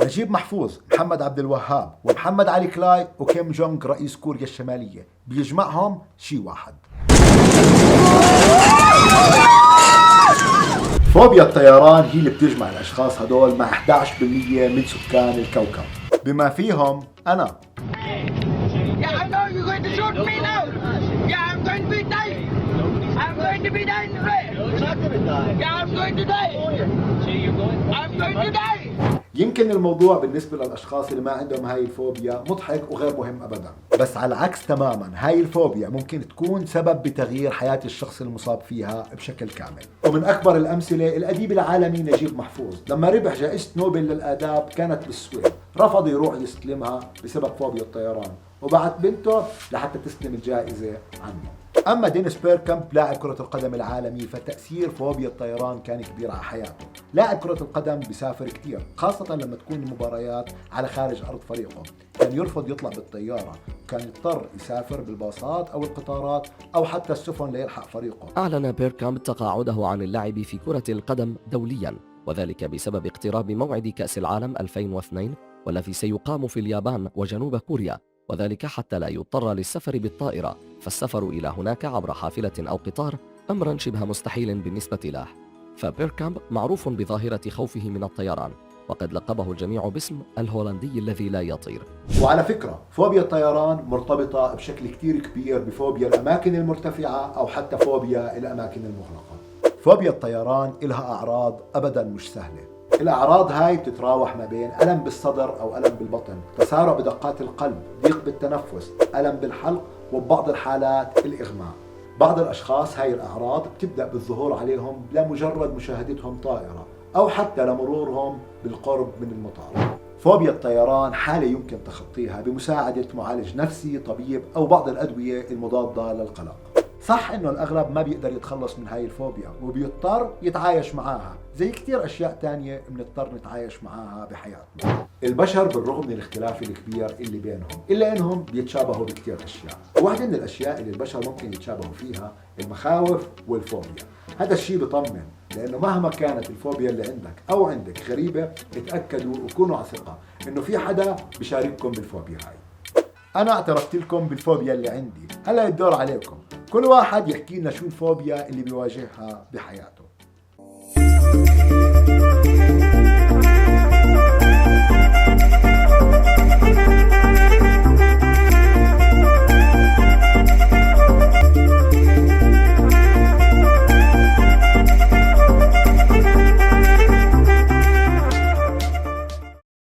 نجيب محفوظ، محمد عبد الوهاب، ومحمد علي كلاي، وكيم جونغ رئيس كوريا الشمالية، بيجمعهم شيء واحد: فوبيا الطيران. هي اللي بتجمع الأشخاص هدول مع 11% من سكان الكوكب، بما فيهم أنا. يمكن الموضوع بالنسبة للأشخاص اللي ما عندهم هاي الفوبيا مضحك وغير مهم أبدا، بس على العكس تماما هاي الفوبيا ممكن تكون سبب بتغيير حياة الشخص المصاب فيها بشكل كامل. ومن أكبر الأمثلة الأديب العالمي نجيب محفوظ، لما ربح جائزة نوبل للآداب كانت بالسويد، رفض يروح يستلمها بسبب فوبيا الطيران، وبعت بنته لحتى تستلم الجائزة عنه. أما دينيس بيركامب لاعب كرة القدم العالمي، فتأثير فوبيا الطيران كان كبير على حياته. لاعب كرة القدم بيسافر كتير، خاصة لما تكون المباريات على خارج أرض فريقه، كان يرفض يطلع بالطيارة، وكان يضطر يسافر بالباصات أو القطارات أو حتى السفن ليلحق فريقه. أعلن بيركامب تقاعده عن اللعب في كرة القدم دوليا، وذلك بسبب اقتراب موعد كأس العالم 2002 والذي سيقام في اليابان وجنوب كوريا، وذلك حتى لا يضطر للسفر بالطائرة، فالسفر إلى هناك عبر حافلة أو قطار أمرا شبه مستحيل بالنسبة له. فبيركامب معروف بظاهرة خوفه من الطيران، وقد لقبه الجميع باسم الهولندي الذي لا يطير. وعلى فكرة فوبيا الطيران مرتبطة بشكل كتير كبير بفوبيا الأماكن المرتفعة أو حتى فوبيا الأماكن المغلقة. فوبيا الطيران إلها أعراض أبدا مش سهلة. الأعراض هاي بتتراوح ما بين ألم بالصدر أو ألم بالبطن، تسارع بدقات القلب، ضيق بالتنفس، ألم بالحلق، وببعض الحالات الإغماء. بعض الأشخاص هاي الأعراض بتبدأ بالظهور عليهم لمجرد مشاهدتهم طائرة أو حتى لمرورهم بالقرب من المطار. فوبيا الطيران حالة يمكن تخطيها بمساعدة معالج نفسي، طبيب، أو بعض الأدوية المضادة للقلق. صح انه الاغلب ما بيقدر يتخلص من هاي الفوبيا وبيضطر يتعايش معاها، زي كتير اشياء تانية بنضطر نتعايش معاها بحياتنا. البشر بالرغم من الاختلاف الكبير اللي بينهم الا انهم بيتشابهوا بكتير اشياء، واحدة من الاشياء اللي البشر ممكن يتشابهوا فيها المخاوف والفوبيا. هذا الشيء بيطمن، لانه مهما كانت الفوبيا اللي عندك او عندك غريبة، اتاكدوا وكونوا على ثقة انه في حدا بيشارككم بالفوبيا هاي. انا اعترفت لكم بالفوبيا اللي عندي، هلا الدور عليكم، كل واحد يحكي لنا شو الفوبيا اللي بيواجهها بحياته.